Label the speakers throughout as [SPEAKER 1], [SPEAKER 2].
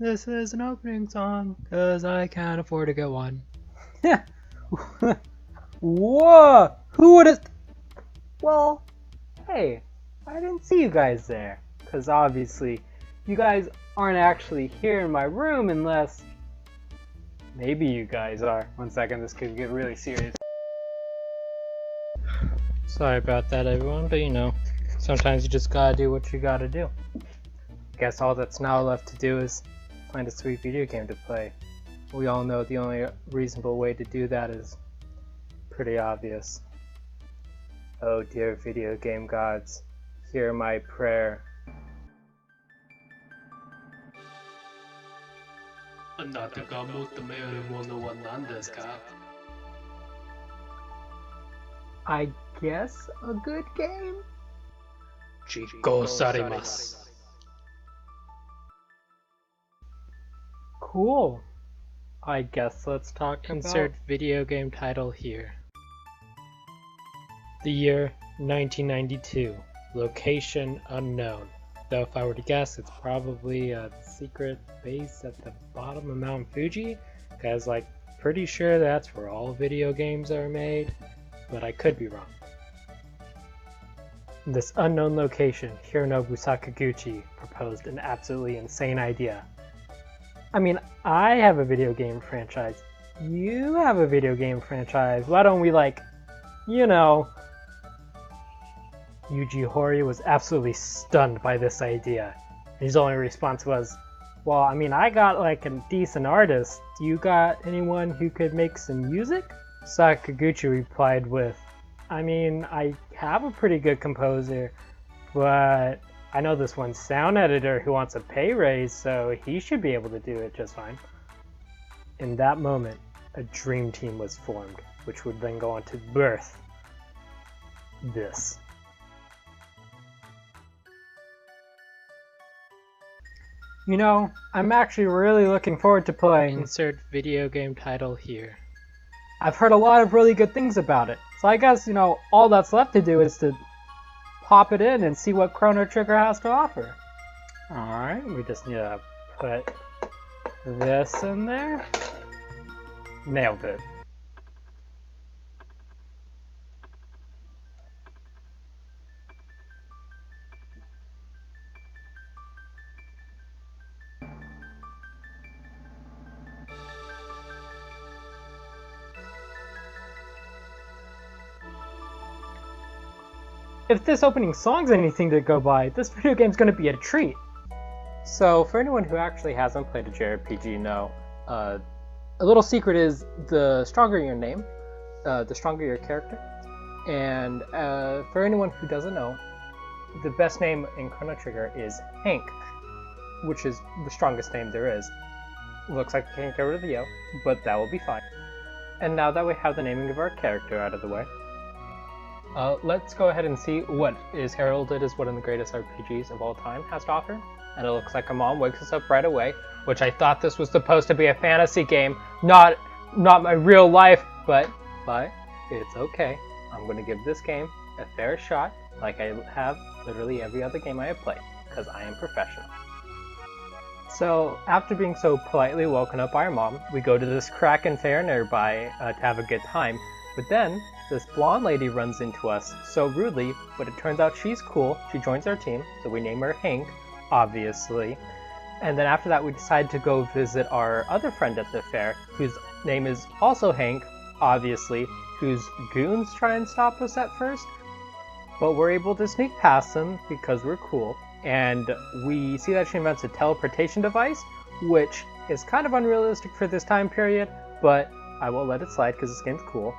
[SPEAKER 1] This is an opening song, cause I can't afford to get one.
[SPEAKER 2] Whoa! Who would've... Well, hey, I didn't see you guys there. Cause obviously, you guys aren't actually here in my room unless... Maybe you guys are. One second, this could get really serious.
[SPEAKER 1] Sorry about that, everyone, but you know, sometimes you just gotta do what you gotta do. Guess all that's now left to do is find a sweet video game to play. We all know the only reasonable way to do that is pretty obvious. Oh dear video game gods, hear my prayer. I guess a good game? Cool. I guess let's talk
[SPEAKER 2] Insert
[SPEAKER 1] video game title here. The year 1992. Location unknown. Though if I were to guess, it's probably a secret base at the bottom of Mount Fuji, because pretty sure that's where all video games are made, but I could be wrong. This unknown location, Hironobu Sakaguchi proposed an absolutely insane idea. I mean, I have a video game franchise. You have a video game franchise. Why don't we Yuji Horii was absolutely stunned by this idea. His only response was, well, I mean, I got a decent artist. Do you got anyone who could make some music? Sakaguchi replied with, I mean, I have a pretty good composer, but I know this one sound editor who wants a pay raise, so he should be able to do it just fine. In that moment, a dream team was formed, which would then go on to birth this. You know, I'm actually really looking forward to playing... Insert video game title here. I've heard a lot of really good things about it, so I guess, all that's left to do is to pop it in and see what Chrono Trigger has to offer. Alright, we just need to put this in there. Nailed it. If this opening song's anything to go by, this video game's gonna be a treat. So, for anyone who actually hasn't played a JRPG, a little secret is the stronger your name, the stronger your character. And for anyone who doesn't know, the best name in Chrono Trigger is Hank, which is the strongest name there is. Looks like we can't get rid of the O, but that will be fine. And now that we have the naming of our character out of the way, let's go ahead and see what is heralded as one of the greatest RPGs of all time has to offer. And it looks like our mom wakes us up right away, which I thought this was supposed to be a fantasy game, not my real life, but it's okay. I'm going to give this game a fair shot, like I have literally every other game I have played, because I am professional. So, after being so politely woken up by our mom, we go to this Kraken fair nearby to have a good time, but then this blonde lady runs into us so rudely, but it turns out she's cool. She joins our team, so we name her Hank, obviously. And then after that, we decide to go visit our other friend at the fair, whose name is also Hank, obviously, whose goons try and stop us at first. But we're able to sneak past them because we're cool. And we see that she invents a teleportation device, which is kind of unrealistic for this time period, but I will let it slide because this game's cool.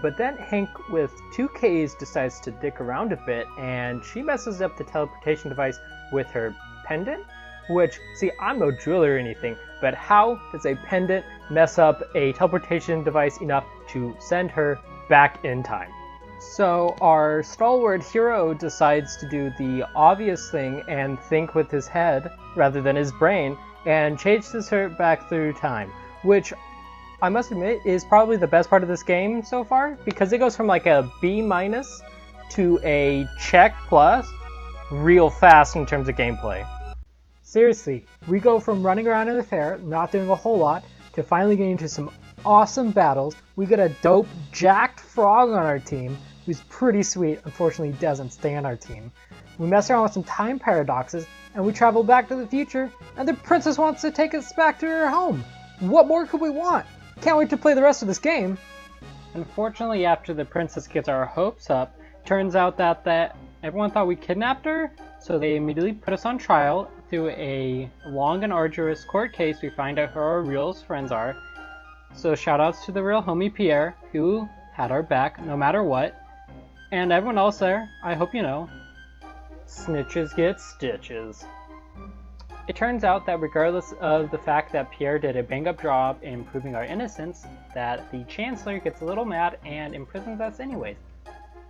[SPEAKER 1] But then Hank, with 2 Ks, decides to dick around a bit, and she messes up the teleportation device with her pendant, which, see, I'm no jeweler or anything, but how does a pendant mess up a teleportation device enough to send her back in time? So our stalwart hero decides to do the obvious thing and think with his head rather than his brain, and chases her back through time, which I must admit is probably the best part of this game so far, because it goes from a B- to a check plus real fast in terms of gameplay.
[SPEAKER 2] Seriously, we go from running around in the fair, not doing a whole lot, to finally getting into some awesome battles. We get a dope, jacked frog on our team, who's pretty sweet. Unfortunately, he doesn't stay on our team. We mess around with some time paradoxes, and we travel back to the future, and the princess wants to take us back to her home. What more could we want? Can't wait to play the rest of this game. Unfortunately, after the princess gets our hopes up, turns out that everyone thought we kidnapped her, so they immediately put us on trial. Through a long and arduous court case, we find out who our real friends are. So shoutouts to the real homie Pierre, who had our back no matter what. And everyone else there, I hope you know, snitches get stitches. It turns out that regardless of the fact that Pierre did a bang-up job in proving our innocence, that the Chancellor gets a little mad and imprisons us anyways.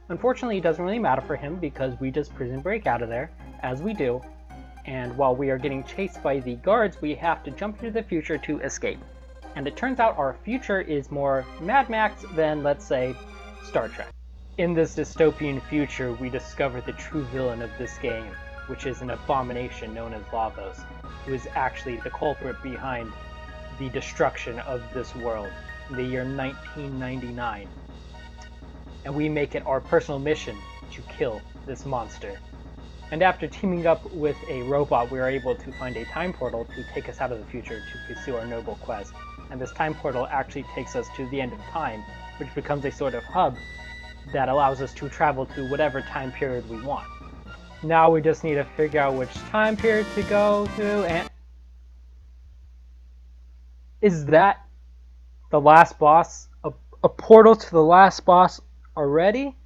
[SPEAKER 2] Unfortunately, it doesn't really matter for him because we just prison break out of there, as we do, and while we are getting chased by the guards, we have to jump into the future to escape. And it turns out our future is more Mad Max than, let's say, Star Trek. In this dystopian future, we discover the true villain of this game, which is an abomination known as Lavos, who is actually the culprit behind the destruction of this world in the year 1999. And we make it our personal mission to kill this monster. And after teaming up with a robot, we are able to find a time portal to take us out of the future to pursue our noble quest. And this time portal actually takes us to the end of time, which becomes a sort of hub that allows us to travel to whatever time period we want. Now we just need to figure out which time period to go to, and... Is that the last boss? A portal to the last boss already?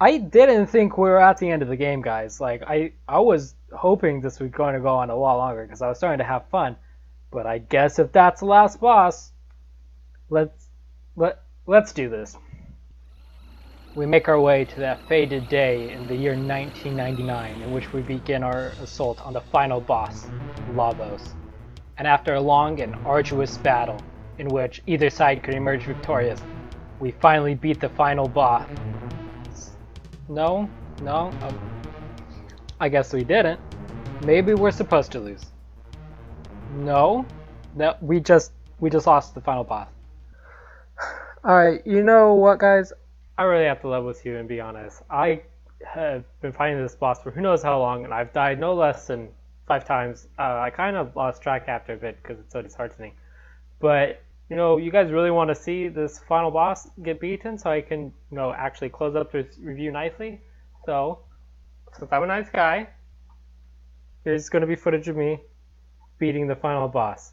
[SPEAKER 2] I didn't think we were at the end of the game, guys. Like, I was hoping this was going to go on a lot longer because I was starting to have fun. But I guess if that's the last boss, let's do this. We make our way to that fated day in the year 1999 in which we begin our assault on the final boss, Lavos. And after a long and arduous battle in which either side could emerge victorious, we finally beat the final boss. No, I guess we didn't. Maybe we're supposed to lose. No, we just lost the final boss. Alright, you know what, guys? I really have to level with you and be honest. I have been fighting this boss for who knows how long, and I've died no less than 5 times. I kind of lost track after a bit because it's so disheartening. But, you know, you guys really want to see this final boss get beaten so I can, you know, actually close up this review nicely. So, since I'm a nice guy, here's going to be footage of me beating the final boss.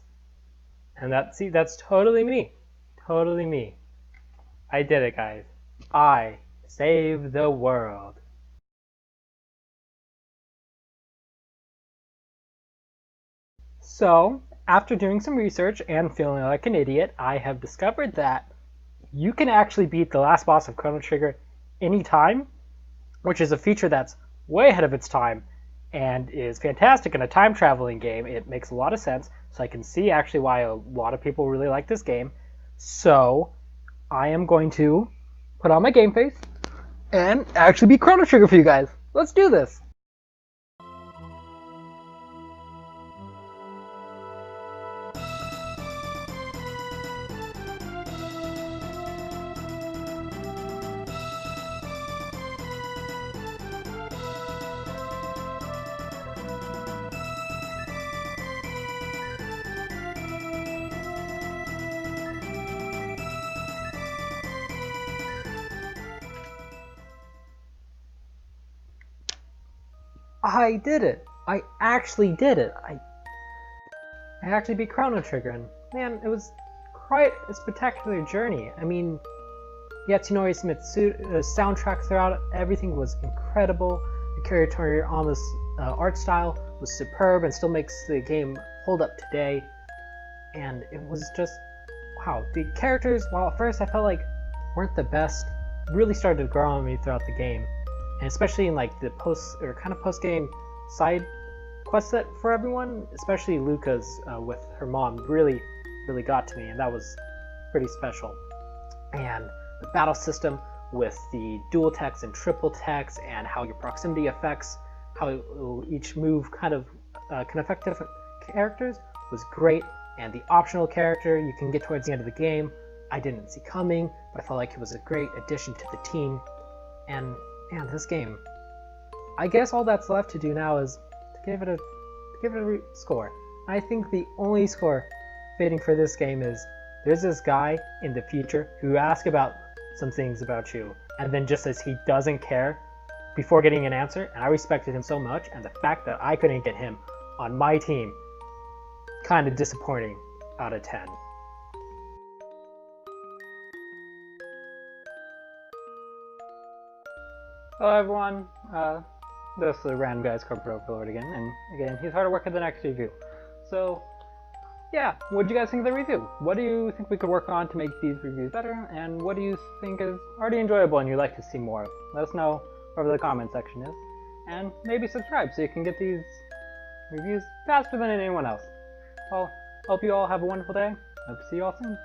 [SPEAKER 2] And that's totally me. Totally me. I did it, guys. I saved the world. So, after doing some research and feeling like an idiot, I have discovered that you can actually beat the last boss of Chrono Trigger anytime, which is a feature that's way ahead of its time and is fantastic in a time traveling game. It makes a lot of sense, so I can see actually why a lot of people really like this game. So, I am going to put on my game face and actually beat Chrono Trigger for you guys. Let's do this! I did it! I actually did it! I actually beat Chrono Trigger, and man, it was quite a spectacular journey. I mean, Yasunori Smith's soundtrack throughout, everything was incredible. Akira Toriyama's art style was superb and still makes the game hold up today. And it was just, wow. The characters, while at first I felt like weren't the best, really started to grow on me throughout the game. And especially in like the post-game side quest set for everyone, especially Luca's with her mom really got to me, and that was pretty special. And the battle system with the dual text and triple text, and how your proximity affects how each move kind of
[SPEAKER 1] ineffective characters was great, and the optional character you can get towards the end of the game, I didn't see coming, but I felt like it was a great addition to the team. And man, this game, I guess all that's left to do now is to give it a score. I think the only score fitting for this game is there's this guy in the future who asks about some things about you, and then just says he doesn't care before getting an answer, and I respected him so much, and the fact that I couldn't get him on my team, kind of disappointing out of 10.
[SPEAKER 2] Hello everyone, this is the Random Guys Corporate Overlord again, and again, he's hard at work at the next review. So, yeah, what do you guys think of the review? What do you think we could work on to make these reviews better, and what do you think is already enjoyable and you'd like to see more of? Let us know wherever the comment section is, and maybe subscribe so you can get these reviews faster than anyone else. Well, hope you all have a wonderful day. Hope to see you all soon.